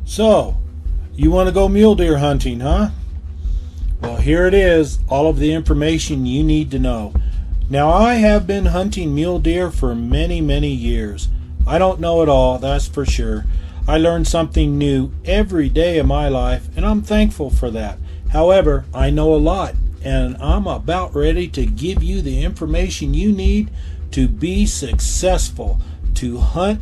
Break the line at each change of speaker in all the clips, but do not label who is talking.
So, you want to go mule deer hunting, huh? Well, here it is, all of the information you need to know. Now, I have been hunting mule deer for many, many years. I don't know it all, that's for sure. I learn something new every day of my life, and I'm thankful for that. However, I know a lot, and I'm about ready to give you the information you need to be successful, to hunt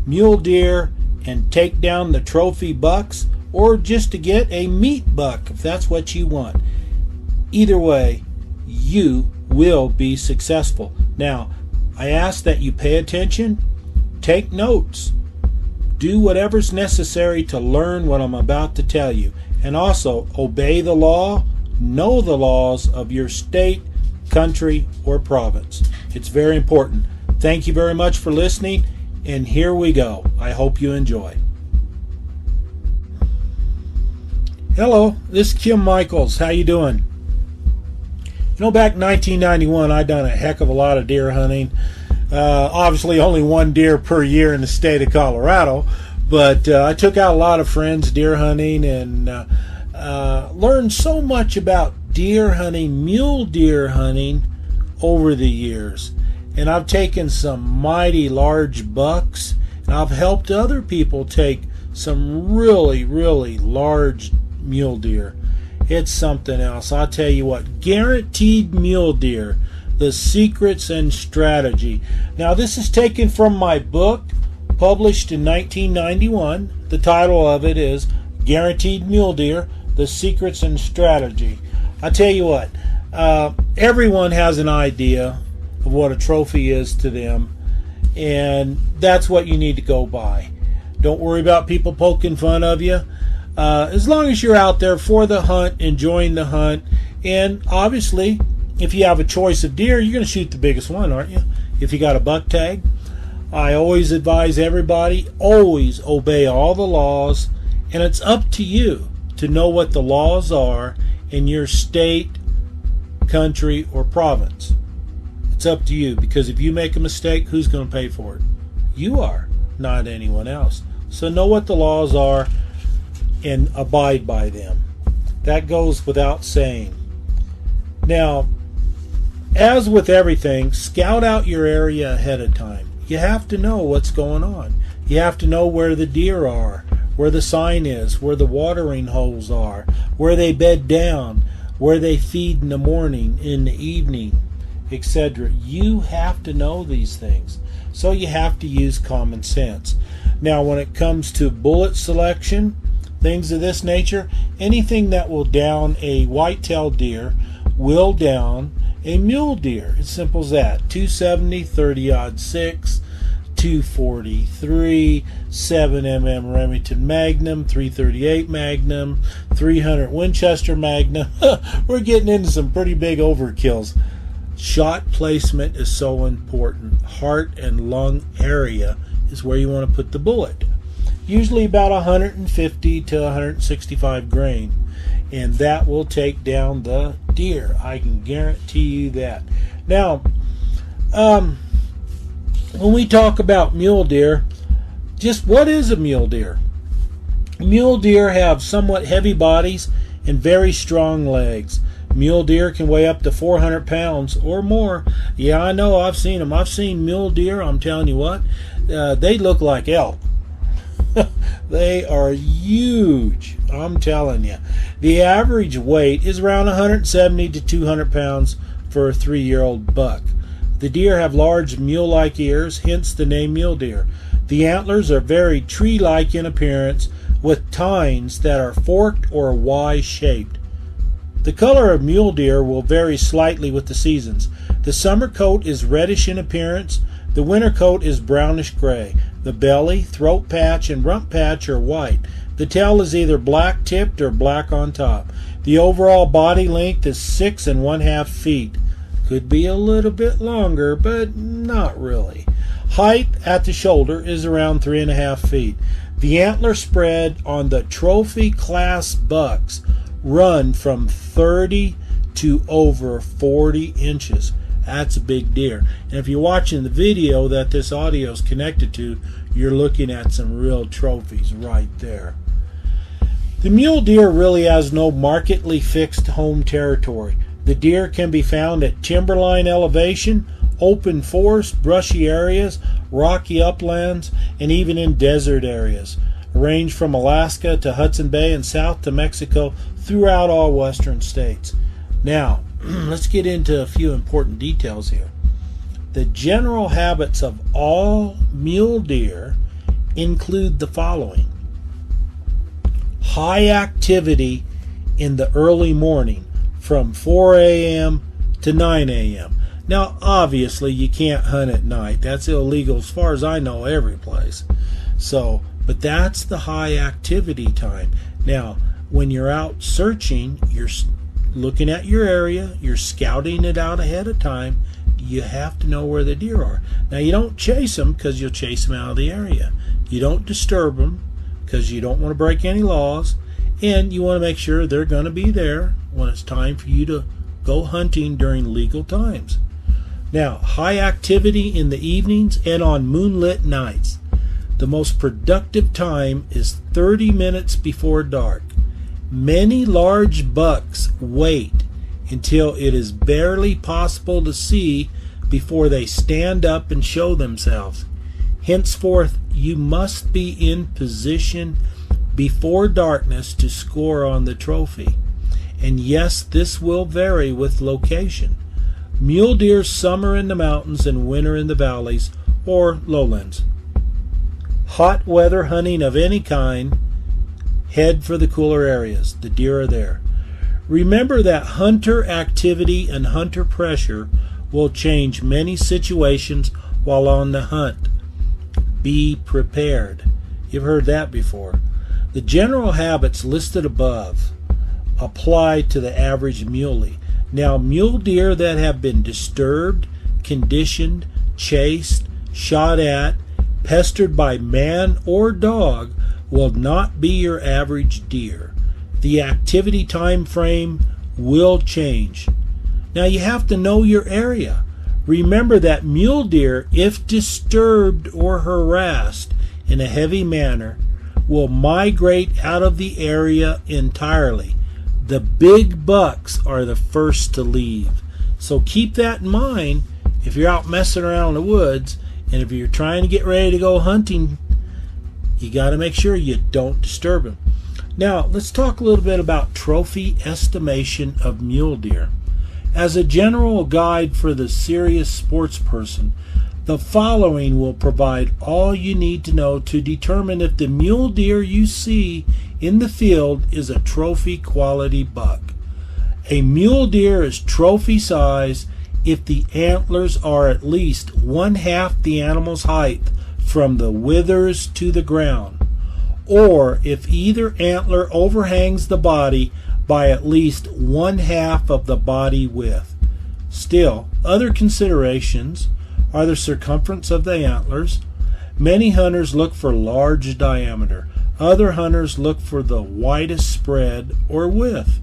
mule deer and take down the trophy bucks, or just to get a meat buck if that's what you want. Either way, you will be successful. Now, I ask that you pay attention, take notes, do whatever's necessary to learn what I'm about to tell you, and also obey the law, know the laws of your state, country, or province. It's very important. Thank you very much for listening, and here we go. I hope you enjoy. Hello, this is Kim Michaels. How you doing? You know, back in 1991, I done a heck of a lot of deer hunting. Obviously, only one deer per year in the state of Colorado, but I took out a lot of friends deer hunting and learned so much about deer hunting, mule deer hunting, over the years. And I've taken some mighty large bucks, and I've helped other people take some really, really large mule deer. It's something else. I'll tell you what, guaranteed mule deer, the secrets and strategy. Now, this is taken from my book, published in 1991. The title of it is Guaranteed Mule Deer, the Secrets and Strategy. I tell you what, everyone has an idea of what a trophy is to them, and that's what you need to go by. Don't worry about people poking fun of you. As long as you're out there for the hunt, enjoying the hunt, and obviously, if you have a choice of deer, you're going to shoot the biggest one, aren't you? If you got a buck tag. I always advise everybody, always obey all the laws, and it's up to you to know what the laws are in your state, country, or province. It's up to you, because if you make a mistake, who's going to pay for it? You are, not anyone else. So know what the laws are and abide by them. That goes without saying. Now, as with everything, scout out your area ahead of time. You have to know what's going on. You have to know where the deer are, where the sign is, where the watering holes are, where they bed down, where they feed in the morning, in the evening, etc. You have to know these things. So you have to use common sense. Now, when it comes to bullet selection, things of this nature, anything that will down a white-tailed deer will down a mule deer. It's simple as that. 270, 30-06, 243, 7mm Remington Magnum, 338 Magnum, 300 Winchester Magnum. We're getting into some pretty big overkills. Shot placement is so important. Heart and lung area is where you want to put the bullet. Usually about 150 to 165 grain, and that will take down the deer. I can guarantee you that. Now, when we talk about mule deer, just what is a mule deer? Mule deer have somewhat heavy bodies and very strong legs. Mule deer can weigh up to 400 pounds or more. Yeah, I know, I've seen them. I've seen mule deer, I'm telling you what, they look like elk. They are huge, I'm telling you. The average weight is around 170 to 200 pounds for a 3-year-old buck. The deer have large mule-like ears, hence the name mule deer. The antlers are very tree-like in appearance, with tines that are forked or Y-shaped. The color of mule deer will vary slightly with the seasons. The summer coat is reddish in appearance. The winter coat is brownish gray. The belly, throat patch, and rump patch are white. The tail is either black tipped or black on top. The overall body length is 6 1/2 feet. Could be a little bit longer, but not really. Height at the shoulder is around 3 1/2 feet. The antler spread on the trophy class bucks run from 30 to over 40 inches. That's a big deer. And if you're watching the video that this audio is connected to, you're looking at some real trophies right there. The mule deer really has no markedly fixed home territory. The deer can be found at timberline elevation, open forest, brushy areas, rocky uplands, and even in desert areas. Range from Alaska to Hudson Bay and south to Mexico throughout all western states. Now, let's get into a few important details here. The general habits of all mule deer include the following. High activity in the early morning from 4 a.m. to 9 a.m. Now, obviously, you can't hunt at night. That's illegal as far as I know every place. But that's the high activity time. Now, when you're out searching, you're looking at your area, you're scouting it out ahead of time, you have to know where the deer are. Now, you don't chase them because you'll chase them out of the area. You don't disturb them because you don't want to break any laws, and you want to make sure they're going to be there when it's time for you to go hunting during legal times. Now, high activity in the evenings and on moonlit nights. The most productive time is 30 minutes before dark. Many large bucks wait until it is barely possible to see before they stand up and show themselves. Henceforth, you must be in position before darkness to score on the trophy. And yes, this will vary with location. Mule deer summer in the mountains and winter in the valleys or lowlands. Hot weather hunting of any kind, head for the cooler areas. The deer are there. Remember that hunter activity and hunter pressure will change many situations while on the hunt. Be prepared. You've heard that before. The general habits listed above apply to the average muley. Now, mule deer that have been disturbed, conditioned, chased, shot at, pestered by man or dog will not be your average deer. The activity time frame will change. Now, you have to know your area. Remember that mule deer, if disturbed or harassed in a heavy manner, will migrate out of the area entirely. The big bucks are the first to leave. So keep that in mind if you're out messing around in the woods, and if you're trying to get ready to go hunting, you got to make sure you don't disturb them. Now, let's talk a little bit about trophy estimation of mule deer. As a general guide for the serious sports person, the following will provide all you need to know to determine if the mule deer you see in the field is a trophy quality buck. A mule deer is trophy size if the antlers are at least 1/2 the animal's height from the withers to the ground, or if either antler overhangs the body by at least 1/2 of the body width. Still, other considerations are the circumference of the antlers. Many hunters look for large diameter. Other hunters look for the widest spread or width.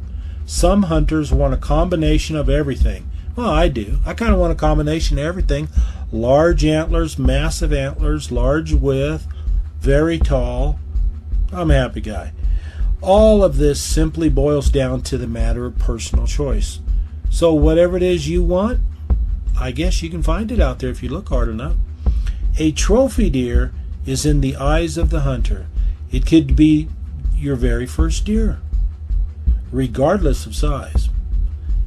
Some hunters want a combination of everything. Well, I do. I kind of want a combination of everything. Large antlers, massive antlers, large width, very tall. I'm a happy guy. All of this simply boils down to the matter of personal choice. So whatever it is you want, I guess you can find it out there if you look hard enough. A trophy deer is in the eyes of the hunter. It could be your very first deer, regardless of size.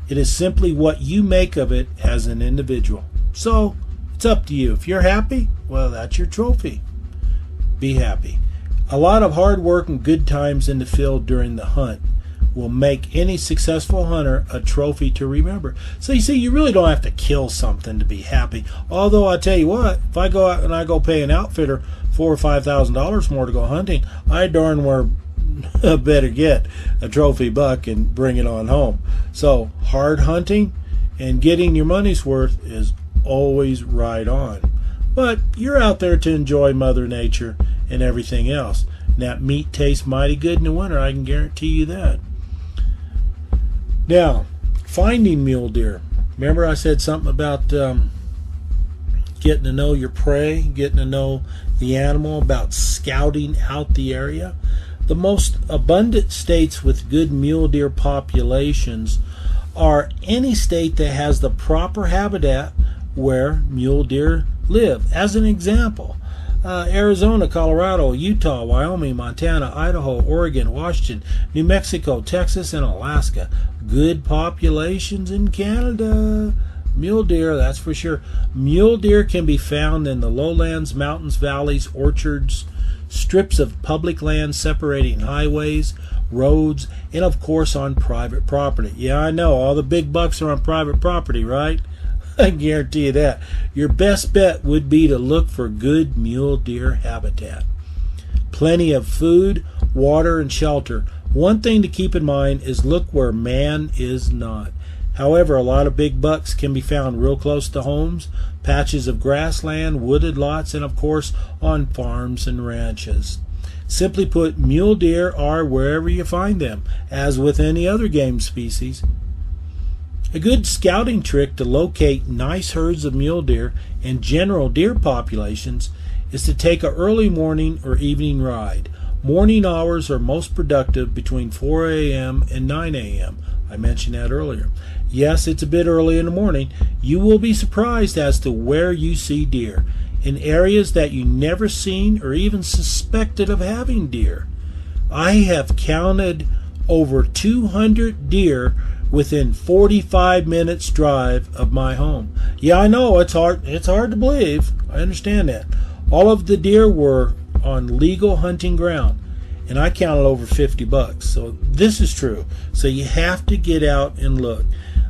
It is simply what you make of it as an individual. So it's up to you. If you're happy, well, that's your trophy. Be happy. A lot of hard work and good times in the field during the hunt will make any successful hunter a trophy to remember. So you see, you really don't have to kill something to be happy. Although I tell you what, if I go out and I go pay an outfitter $4,000 or $5,000 more to go hunting, I darn well better get a trophy buck and bring it on home. So hard hunting and getting your money's worth is always right on. But you're out there to enjoy Mother Nature and everything else. And that meat tastes mighty good in the winter, I can guarantee you that. Now, finding mule deer. Remember I said something about getting to know your prey, getting to know the animal, about scouting out the area. The most abundant states with good mule deer populations are any state that has the proper habitat where mule deer live. As an example, Arizona, Colorado, Utah, Wyoming, Montana, Idaho, Oregon, Washington, New Mexico, Texas, and Alaska. Good populations in Canada. Mule deer, that's for sure. Mule deer can be found in the lowlands, mountains, valleys, orchards, strips of public land separating highways, roads, and of course on private property. Yeah, I know, all the big bucks are on private property, right? I guarantee you that. Your best bet would be to look for good mule deer habitat. Plenty of food, water, and shelter. One thing to keep in mind is look where man is not. However, a lot of big bucks can be found real close to homes, patches of grassland, wooded lots, and of course on farms and ranches. Simply put, mule deer are wherever you find them, as with any other game species. A good scouting trick to locate nice herds of mule deer and general deer populations is to take an early morning or evening ride. Morning hours are most productive between 4 a.m. and 9 a.m. I mentioned that earlier. Yes, it's a bit early in the morning. You will be surprised as to where you see deer in areas that you never seen or even suspected of having deer. I have counted over 200 deer within 45 minutes drive of my home. Yeah, I know, it's hard to believe. I understand that. All of the deer were on legal hunting ground, and I counted over 50 bucks. So this is true. So you have to get out and look.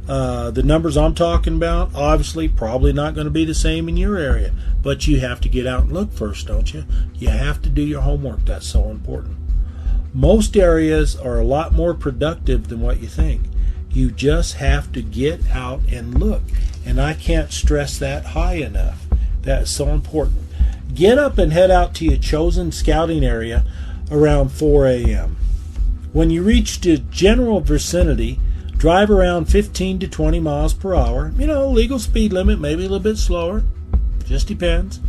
The numbers I'm talking about, obviously, probably not going to be the same in your area, but you have to get out and look first, don't you? You have to do your homework. That's so important. Most areas are a lot more productive than what you think. You just have to get out and look, and I can't stress that high enough. That's so important. Get up and head out to your chosen scouting area around 4 a.m. When you reach the general vicinity, drive around 15 to 20 miles per hour. You know, legal speed limit, maybe a little bit slower. Just depends.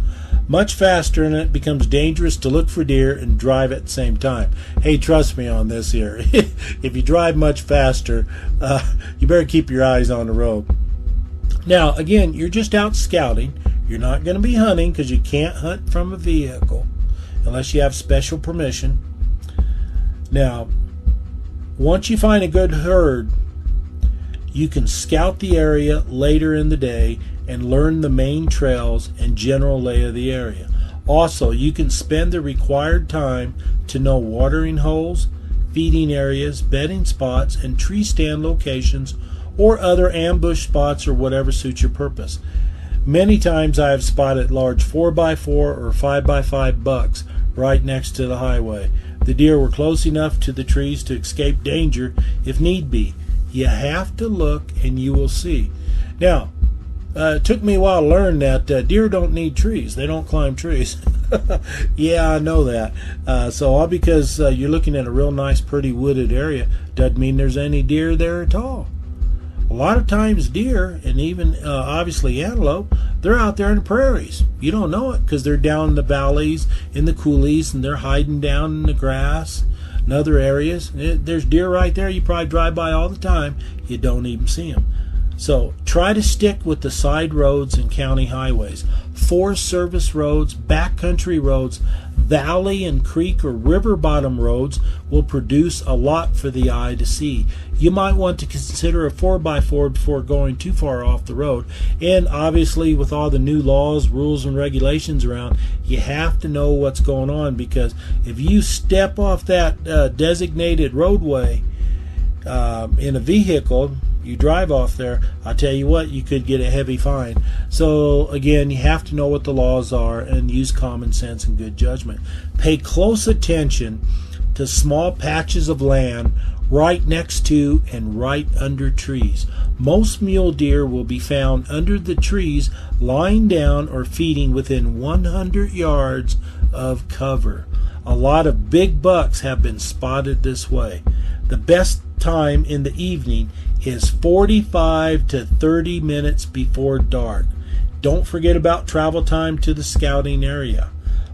Much faster, and it becomes dangerous to look for deer and drive at the same time. Hey, trust me on this here. If you drive much faster, you better keep your eyes on the road. Now, again, you're just out scouting. You're not going to be hunting because you can't hunt from a vehicle unless you have special permission. Now, once you find a good herd, you can scout the area later in the day and learn the main trails and general lay of the area. Also, you can spend the required time to know watering holes, feeding areas, bedding spots, and tree stand locations, or other ambush spots or whatever suits your purpose. Many times I have spotted large 4x4 or 5x5 bucks right next to the highway. The deer were close enough to the trees to escape danger if need be. You have to look and you will see. Now, it took me a while to learn that deer don't need trees. They don't climb trees. Yeah, I know that. So all because you're looking at a real nice, pretty wooded area doesn't mean there's any deer there at all. A lot of times deer, and even obviously antelope, they're out there in the prairies. You don't know it because they're down in the valleys, in the coulees, and they're hiding down in the grass and other areas. There's deer right there. You probably drive by all the time. You don't even see them. So try to stick with the side roads and county highways. Forest Service roads, backcountry roads, valley and creek or river bottom roads will produce a lot for the eye to see. You might want to consider a 4x4 before going too far off the road. And obviously with all the new laws, rules, and regulations around, you have to know what's going on, because if you step off that designated roadway in a vehicle, you drive off there, I tell you what, you could get a heavy fine. So again, you have to know what the laws are and use common sense and good judgment. Pay close attention to small patches of land right next to and right under trees. Most mule deer will be found under the trees, lying down or feeding within 100 yards of cover. A lot of big bucks have been spotted this way. The best time in the evening is 45 to 30 minutes before dark. Don't forget about travel time to the scouting area.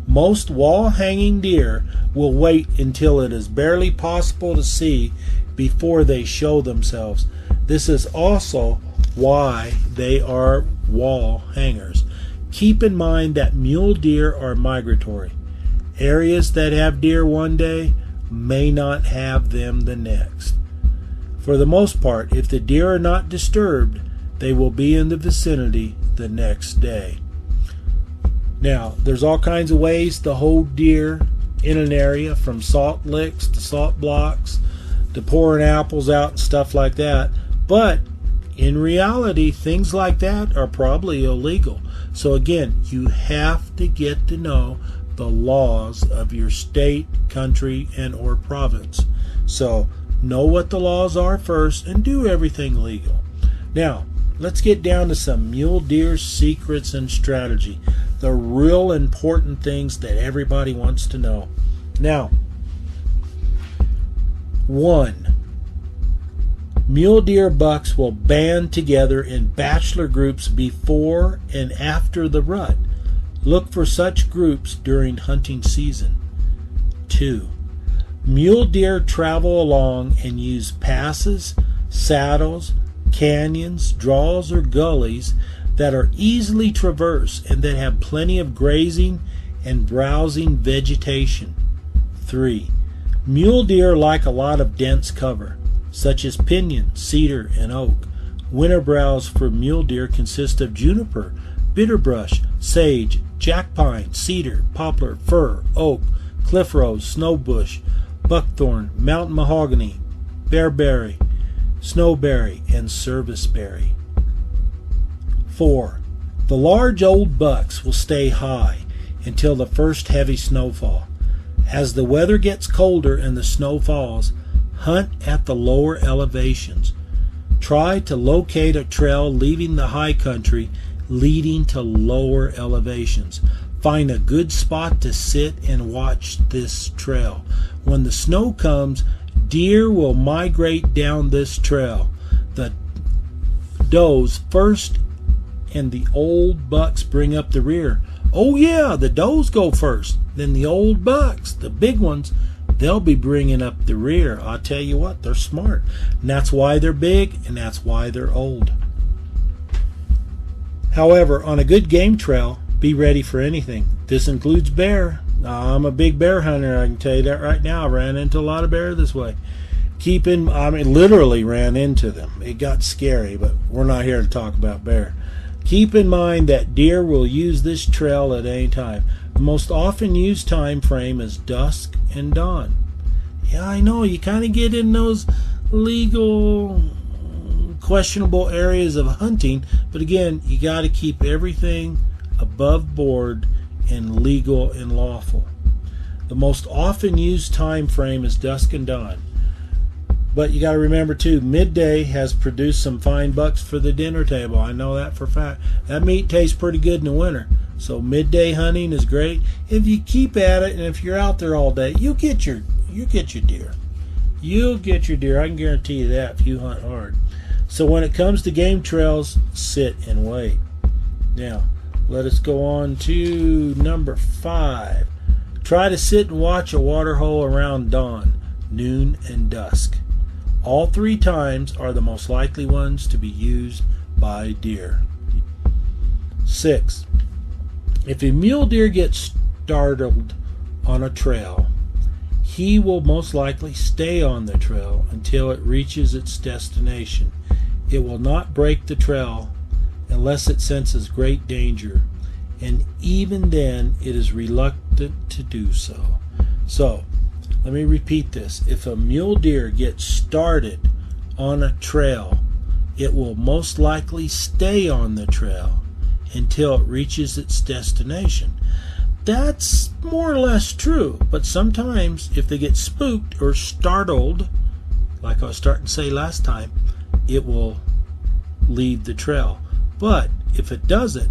Most wall-hanging deer will wait until it is barely possible to see before they show themselves. This is also why they are wall hangers. Keep in mind that mule deer are migratory. Areas that have deer one day may not have them the next. For the most part, if the deer are not disturbed, they will be in the vicinity the next day. Now, there's all kinds of ways to hold deer in an area, from salt licks to salt blocks to pouring apples out and stuff like that. But in reality, things like that are probably illegal. So again, you have to get to know the laws of your state, country, and or province. So know what the laws are first and do everything legal. Now, let's get down to some mule deer secrets and strategy. The real important things that everybody wants to know. Now, 1. Mule deer bucks will band together in bachelor groups before and after the rut. Look for such groups during hunting season. 2. Mule deer travel along and use passes, saddles, canyons, draws, or gullies that are easily traversed and that have plenty of grazing and browsing vegetation. 3. Mule deer like a lot of dense cover, such as pinyon, cedar, and oak. Winter browse for mule deer consist of juniper, bitterbrush, sage, jack pine, cedar, poplar, fir, oak, cliff rose, snowbush, buckthorn, mountain mahogany, bearberry, snowberry, and serviceberry. 4. The large old bucks will stay high until the first heavy snowfall. As the weather gets colder and the snow falls, hunt at the lower elevations. Try to locate a trail leaving the high country leading to lower elevations. Find a good spot to sit and watch this trail. When the snow comes, deer will migrate down this trail. The does first and the old bucks bring up the rear. Oh yeah, the does go first. Then the old bucks, the big ones, they'll be bringing up the rear. I'll tell you what, they're smart. And that's why they're big, and that's why they're old. However, on a good game trail, be ready for anything. This includes bear. I'm a big bear hunter, I can tell you that right now. I ran into a lot of bear this way. Literally ran into them. It got scary, but we're not here to talk about bear. Keep in mind that deer will use this trail at any time. The most often used time frame is dusk and dawn. Yeah, I know, you kind of get in those legal, questionable areas of hunting, but again, you got to keep everything above board and legal and lawful. The most often used time frame is dusk and dawn. But you got to remember too, midday has produced some fine bucks for the dinner table. I know that for a fact. That meat tastes pretty good in the winter. So midday hunting is great. If you keep at it and if you're out there all day, you'll get your deer. You'll get your deer. I can guarantee you that if you hunt hard. So when it comes to game trails, sit and wait. Now, let us go on to number 5. Try to sit and watch a water hole around dawn, noon, and dusk. All 3 times are the most likely ones to be used by deer. 6. If a mule deer gets startled on a trail, he will most likely stay on the trail until it reaches its destination. It will not break the trail unless it senses great danger, and even then it is reluctant to do so. So, let me repeat this. If a mule deer gets started on a trail, it will most likely stay on the trail until it reaches its destination. That's more or less true, but sometimes if they get spooked or startled, like I was starting to say last time, it will leave the trail. But if it doesn't,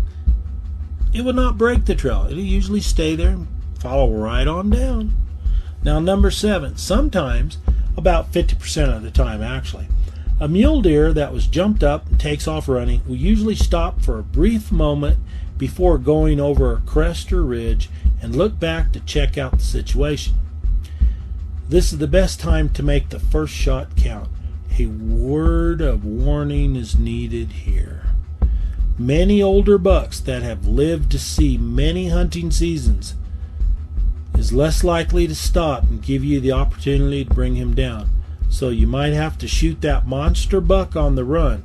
it will not break the trail. It'll usually stay there and follow right on down. Now, number 7, sometimes, about 50% of the time actually, a mule deer that was jumped up and takes off running will usually stop for a brief moment before going over a crest or ridge and look back to check out the situation. This is the best time to make the first shot count. A word of warning is needed here. Many older bucks that have lived to see many hunting seasons is less likely to stop and give you the opportunity to bring him down. So you might have to shoot that monster buck on the run.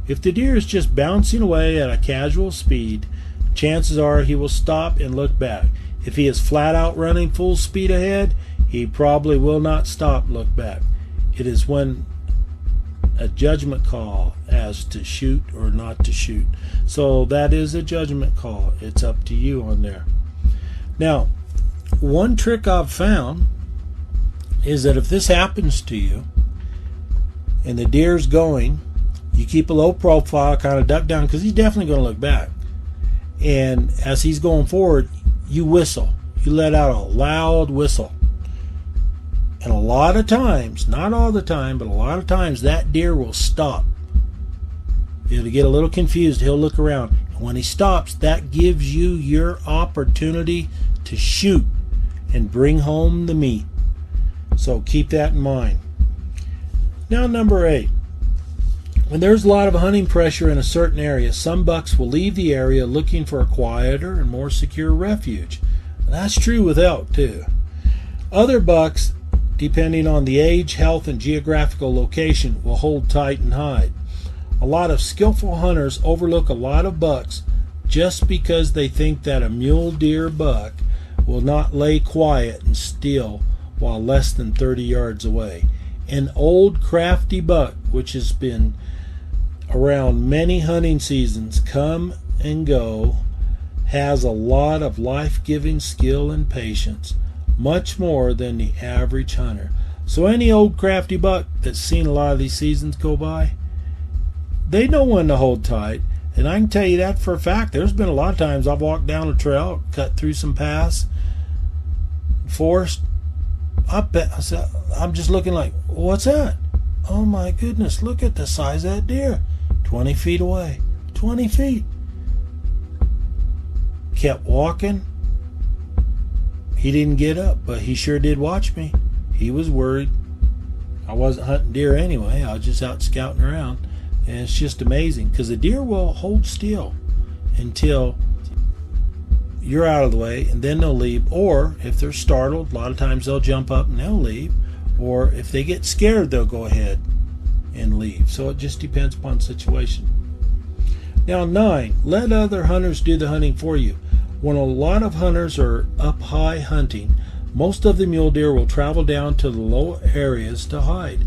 If the deer is just bouncing away at a casual speed, chances are he will stop and look back. If he is flat out running full speed ahead, he probably will not stop and look back. It is when a judgment call as to shoot or not to shoot. So that is a judgment call. It's up to you on there. Now, one trick I've found is that if this happens to you and the deer's going, you keep a low profile, kind of duck down, because he's definitely going to look back. And as he's going forward, you whistle. You let out a loud whistle. And a lot of times, not all the time, but a lot of times, that deer will stop. He'll get a little confused. He'll look around. And when he stops, that gives you your opportunity to shoot and bring home the meat. So keep that in mind. Now, number 8. When there's a lot of hunting pressure in a certain area, some bucks will leave the area looking for a quieter and more secure refuge. And that's true with elk, too. Other bucks, depending on the age, health, and geographical location, will hold tight and hide. A lot of skillful hunters overlook a lot of bucks just because they think that a mule deer buck will not lay quiet and still while less than 30 yards away. An old crafty buck, which has been around many hunting seasons, come and go, has a lot of life-giving skill and patience, much more than the average hunter. So any old crafty buck that's seen a lot of these seasons go by, they know when to hold tight. And I can tell you that for a fact. There's been a lot of times I've walked down a trail, cut through some paths, forest. I'm just looking like, what's that? Oh my goodness, look at the size of that deer. 20 feet away. 20 feet. Kept walking. He didn't get up, but he sure did watch me. He was worried. I wasn't hunting deer anyway. I was just out scouting around. And it's just amazing because the deer will hold still until you're out of the way, and then they'll leave. Or if they're startled, a lot of times they'll jump up and they'll leave. Or if they get scared, they'll go ahead and leave. So it just depends upon the situation. Now, 9, let other hunters do the hunting for you. When a lot of hunters are up high hunting, most of the mule deer will travel down to the low areas to hide.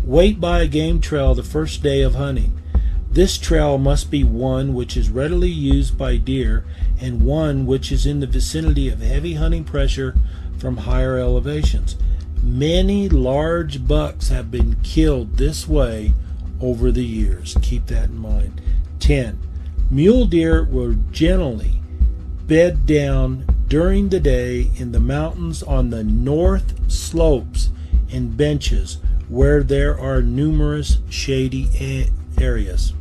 Wait by a game trail the first day of hunting. This trail must be one which is readily used by deer and one which is in the vicinity of heavy hunting pressure from higher elevations. Many large bucks have been killed this way over the years. Keep that in mind. 10. Mule deer will generally bed down during the day in the mountains on the north slopes and benches where there are numerous shady areas.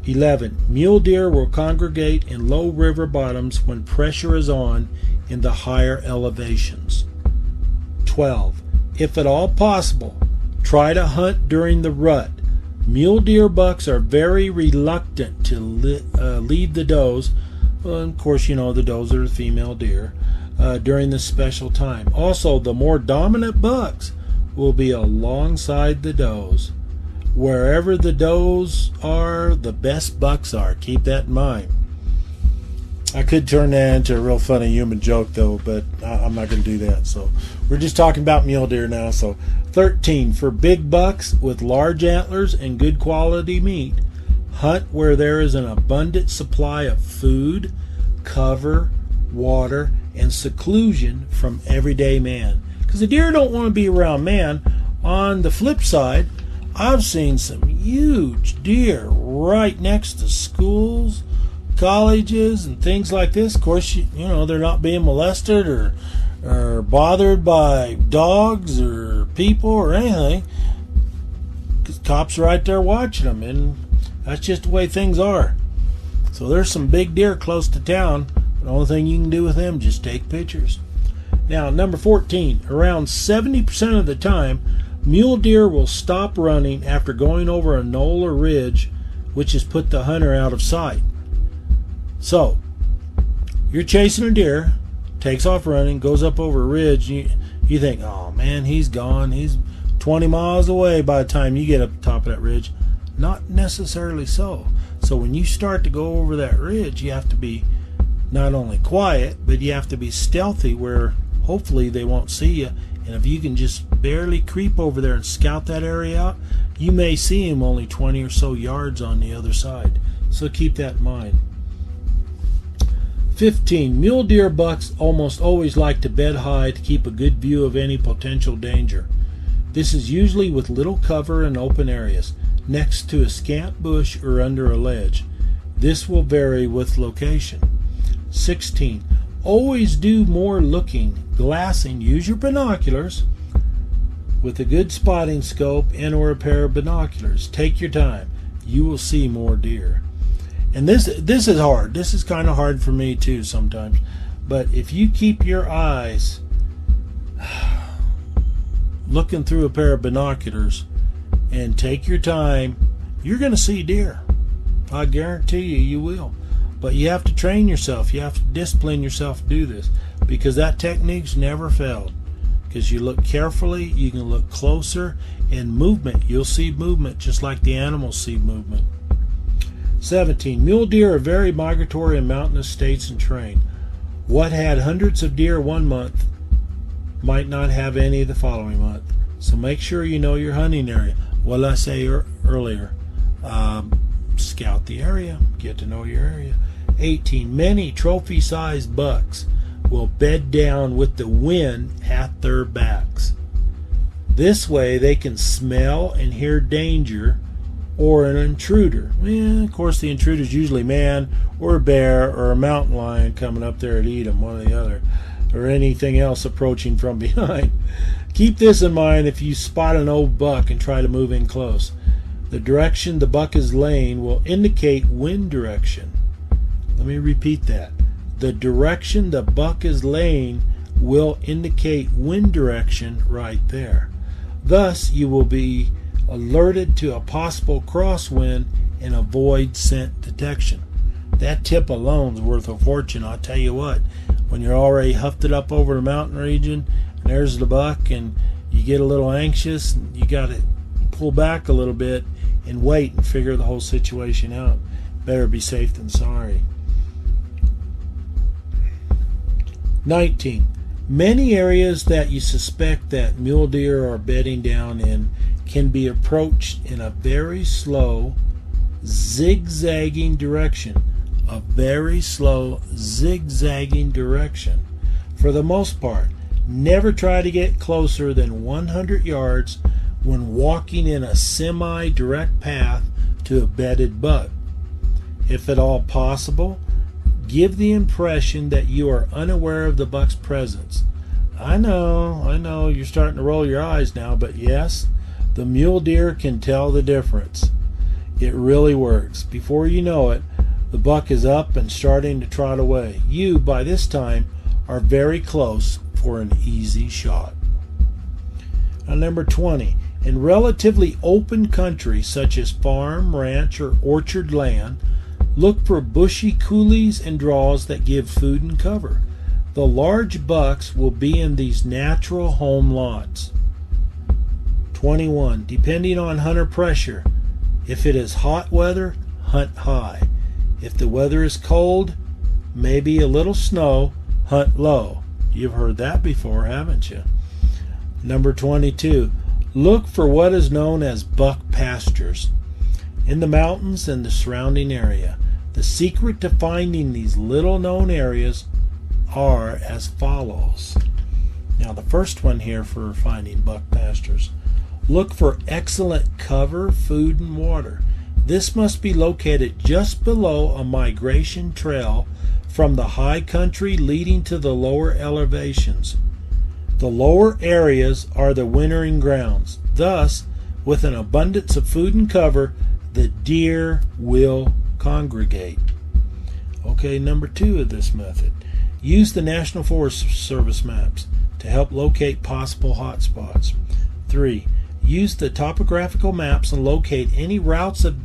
11. Mule deer will congregate in low river bottoms when pressure is on in the higher elevations. 12. If at all possible, try to hunt during the rut. Mule deer bucks are very reluctant to leave the does. Well, of course, you know the does are the female deer during this special time. Also, the more dominant bucks will be alongside the does. Wherever the does are, the best bucks are. Keep that in mind. I could turn that into a real funny human joke, though, but I'm not going to do that. So we're just talking about mule deer now. So 13, for big bucks with large antlers and good quality meat, hunt where there is an abundant supply of food, cover, water, and seclusion from everyday man. Because the deer don't want to be around man. On the flip side, I've seen some huge deer right next to schools, colleges, and things like this. Of course, you know, they're not being molested or bothered by dogs or people or anything. Because cops are right there watching them, and that's just the way things are. So there's some big deer close to town. The only thing you can do with them is just take pictures. Now, number 14, around 70% of the time, mule deer will stop running after going over a knoll or ridge, which has put the hunter out of sight. So, you're chasing a deer, takes off running, goes up over a ridge, and you think, oh man, he's gone. He's 20 miles away by the time you get up the top of that ridge. Not necessarily so. So when you start to go over that ridge, you have to be not only quiet, but you have to be stealthy where hopefully they won't see you. And if you can just barely creep over there and scout that area out, you may see him only 20 or so yards on the other side. So keep that in mind. 15. Mule deer bucks almost always like to bed high to keep a good view of any potential danger. This is usually with little cover and open areas, next to a scant bush or under a ledge. This will vary with location. 16. Always do more looking, glassing. Use your binoculars with a good spotting scope and or a pair of binoculars. Take your time. You will see more deer. And this is hard. This is kind of hard for me too sometimes. But if you keep your eyes looking through a pair of binoculars and take your time, you're going to see deer. I guarantee you will. But you have to train yourself. You have to discipline yourself to do this, because that technique's never failed. Because you look carefully, you can look closer, and movement. You'll see movement just like the animals see movement. 17. Mule deer are very migratory in mountainous states and terrain. What had hundreds of deer one month might not have any the following month. So make sure you know your hunting area. What did I say earlier? Scout the area. Get to know your area. 18. Many trophy-sized bucks will bed down with the wind at their backs. This way they can smell and hear danger or an intruder. Of course, the intruder is usually man or a bear or a mountain lion coming up there to eat them, one or the other, or anything else approaching from behind. Keep this in mind if you spot an old buck and try to move in close. The direction the buck is laying will indicate wind direction. Let me repeat that. The direction the buck is laying will indicate wind direction right there. Thus, you will be alerted to a possible crosswind and avoid scent detection. That tip alone is worth a fortune. I'll tell you what, when you're already huffed it up over the mountain region and there's the buck and you get a little anxious, you got to pull back a little bit and wait and figure the whole situation out. Better be safe than sorry. 19. Many areas that you suspect that mule deer are bedding down in can be approached in a very slow, zigzagging direction. A very slow, zigzagging direction. For the most part, never try to get closer than 100 yards when walking in a semi-direct path to a bedded buck. If at all possible, give the impression that you are unaware of the buck's presence. I know, you're starting to roll your eyes now, but yes, the mule deer can tell the difference. It really works. Before you know it, the buck is up and starting to trot away. You, by this time, are very close for an easy shot. Now, number 20. In relatively open country, such as farm, ranch, or orchard land, look for bushy coulees and draws that give food and cover. The large bucks will be in these natural home lots. 21. Depending on hunter pressure, if it is hot weather, hunt high. If the weather is cold, maybe a little snow, hunt low. You've heard that before, haven't you? Number 22. Look for what is known as buck pastures in the mountains and the surrounding area. The secret to finding these little known areas are as follows. Now, the first one here for finding buck pastures. Look for excellent cover, food, and water. This must be located just below a migration trail from the high country leading to the lower elevations. The lower areas are the wintering grounds. Thus, with an abundance of food and cover, the deer will congregate. Okay, number 2 of this method. Use the National Forest Service maps to help locate possible hotspots. 3. Use the topographical maps and locate any routes of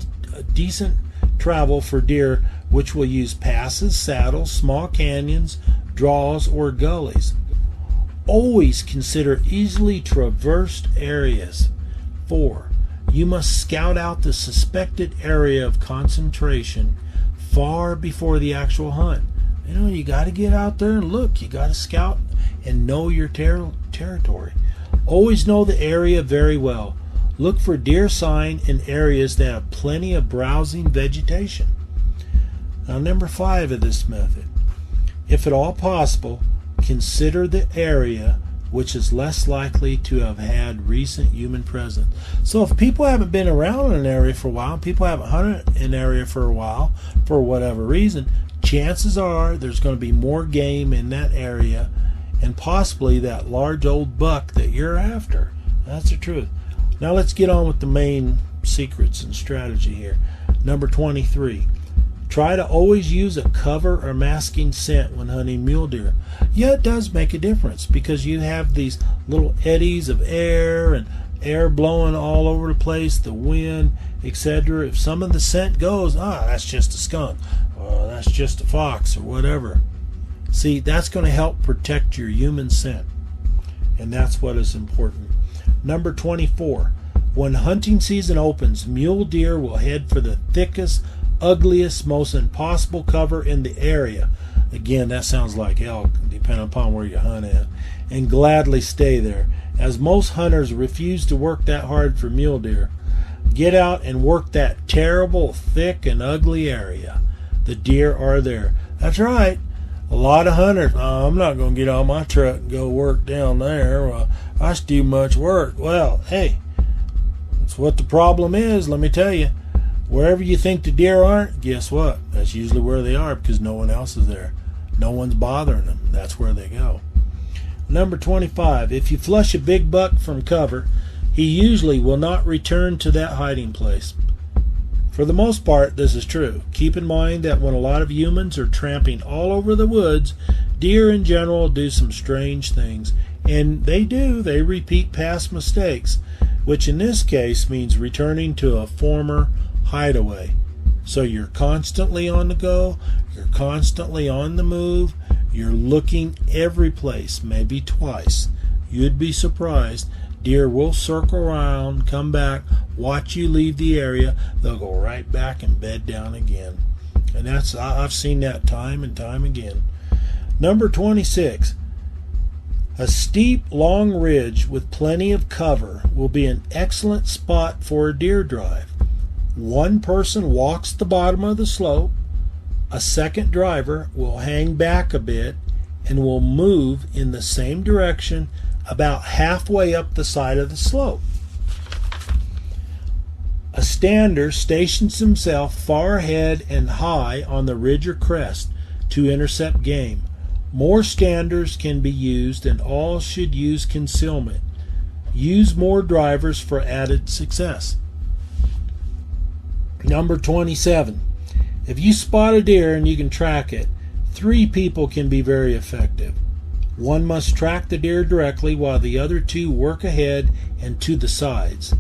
decent travel for deer, which will use passes, saddles, small canyons, draws, or gullies. Always consider easily traversed areas. 4. You must scout out the suspected area of concentration far before the actual hunt. You got to get out there and look. You got to scout and know your territory. Always know the area very well. Look for deer sign in areas that have plenty of browsing vegetation. Now, number 5 of this method. If at all possible, consider the area which is less likely to have had recent human presence. So if people haven't been around in an area for a while, people haven't hunted in an area for a while, for whatever reason, chances are there's going to be more game in that area and possibly that large old buck that you're after. That's the truth. Now let's get on with the main secrets and strategy here. Number 23. Try to always use a cover or masking scent when hunting mule deer. Yeah, it does make a difference because you have these little eddies of air and air blowing all over the place, the wind, etc. If some of the scent goes, that's just a skunk, or that's just a fox, or whatever. See, that's going to help protect your human scent, and that's what is important. Number 24. When hunting season opens, mule deer will head for the thickest, ugliest, most impossible cover in the area. Again, that sounds like hell, depending upon where you hunt at, and gladly stay there, as most hunters refuse to work that hard for mule deer. Get out and work that terrible, thick, and ugly area. The deer are there. That's right. A lot of hunters, I'm not going to get out my truck and go work down there. That's too much work. Well, hey, that's what the problem is, let me tell you. Wherever you think the deer aren't, guess what? That's usually where they are because no one else is there. No one's bothering them. That's where they go. Number 25. If you flush a big buck from cover, he usually will not return to that hiding place. For the most part, this is true. Keep in mind that when a lot of humans are tramping all over the woods, deer in general do some strange things. And they do. They repeat past mistakes, which in this case means returning to a former hideaway. So you're constantly on the go, you're constantly on the move, you're looking every place, maybe twice. You'd be surprised. Deer will circle around, come back, watch you leave the area, they'll go right back and bed down again. And I've seen that time and time again. Number 26. A steep, long ridge with plenty of cover will be an excellent spot for a deer drive. One person walks the bottom of the slope, a second driver will hang back a bit and will move in the same direction about halfway up the side of the slope. A stander stations himself far ahead and high on the ridge or crest to intercept game. More standers can be used and all should use concealment. Use more drivers for added success. Number 27. If you spot a deer and you can track it, 3 people can be very effective. One must track the deer directly while the other 2 work ahead and to the sides.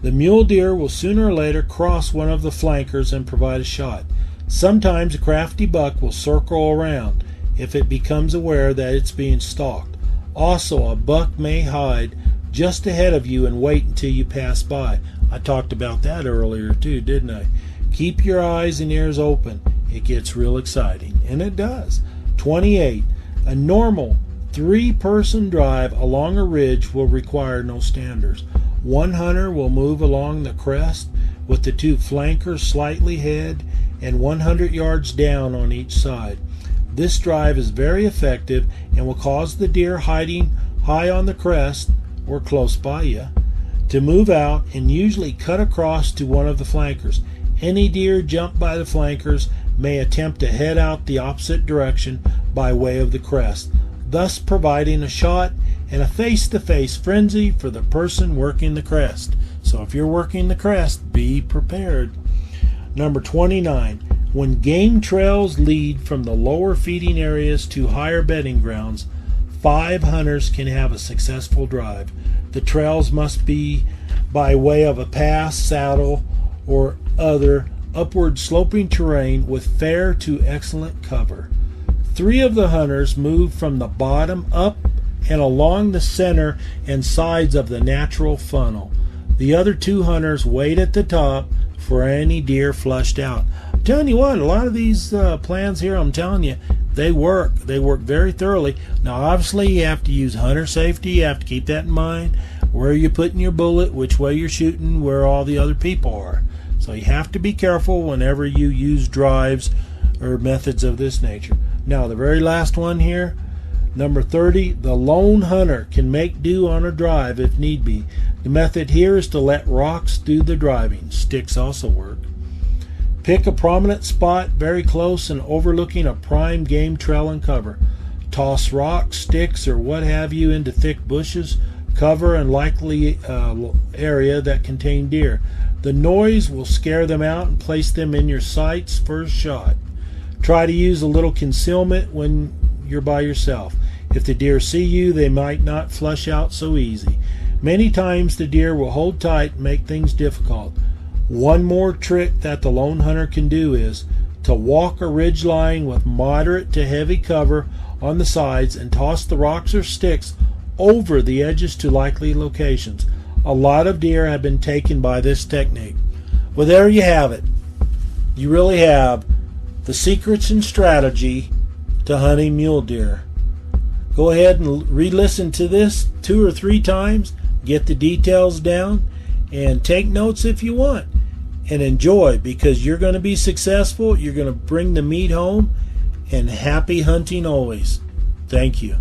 The mule deer will sooner or later cross one of the flankers and provide a shot. Sometimes a crafty buck will circle around if it becomes aware that it's being stalked. Also, a buck may hide just ahead of you and wait until you pass by. I talked about that earlier too, didn't I? Keep your eyes and ears open. It gets real exciting, and it does. 28. A normal 3-person drive along a ridge will require no standers. One hunter will move along the crest with the 2 flankers slightly ahead and 100 yards down on each side. This drive is very effective and will cause the deer hiding high on the crest or close by you to move out and usually cut across to one of the flankers. Any deer jumped by the flankers may attempt to head out the opposite direction by way of the crest, thus providing a shot and a face-to-face frenzy for the person working the crest. So if you're working the crest, be prepared. Number 29. When game trails lead from the lower feeding areas to higher bedding grounds, 5 hunters can have a successful drive. The trails must be by way of a pass, saddle, or other upward sloping terrain with fair to excellent cover. 3 of the hunters move from the bottom up and along the center and sides of the natural funnel. The other 2 hunters wait at the top for any deer flushed out. I'm telling you what, a lot of these plans here, I'm telling you, they work. They work very thoroughly. Now, obviously, you have to use hunter safety. You have to keep that in mind. Where you're putting your bullet, which way you're shooting, where all the other people are. So you have to be careful whenever you use drives or methods of this nature. Now, the very last one here, number 30, the lone hunter can make do on a drive if need be. The method here is to let rocks do the driving. Sticks also work. Pick a prominent spot very close and overlooking a prime game trail and cover. Toss rocks, sticks, or what have you into thick bushes, cover, and likely area that contain deer. The noise will scare them out and place them in your sights for a shot. Try to use a little concealment when you're by yourself. If the deer see you, they might not flush out so easy. Many times the deer will hold tight and make things difficult. One more trick that the lone hunter can do is to walk a ridge line with moderate to heavy cover on the sides and toss the rocks or sticks over the edges to likely locations. A lot of deer have been taken by this technique. Well, there you have it. You really have the secrets and strategy to hunting mule deer. Go ahead and re-listen to this 2 or 3 times, get the details down, and take notes if you want. And enjoy, because you're going to be successful. You're going to bring the meat home, and happy hunting always. Thank you.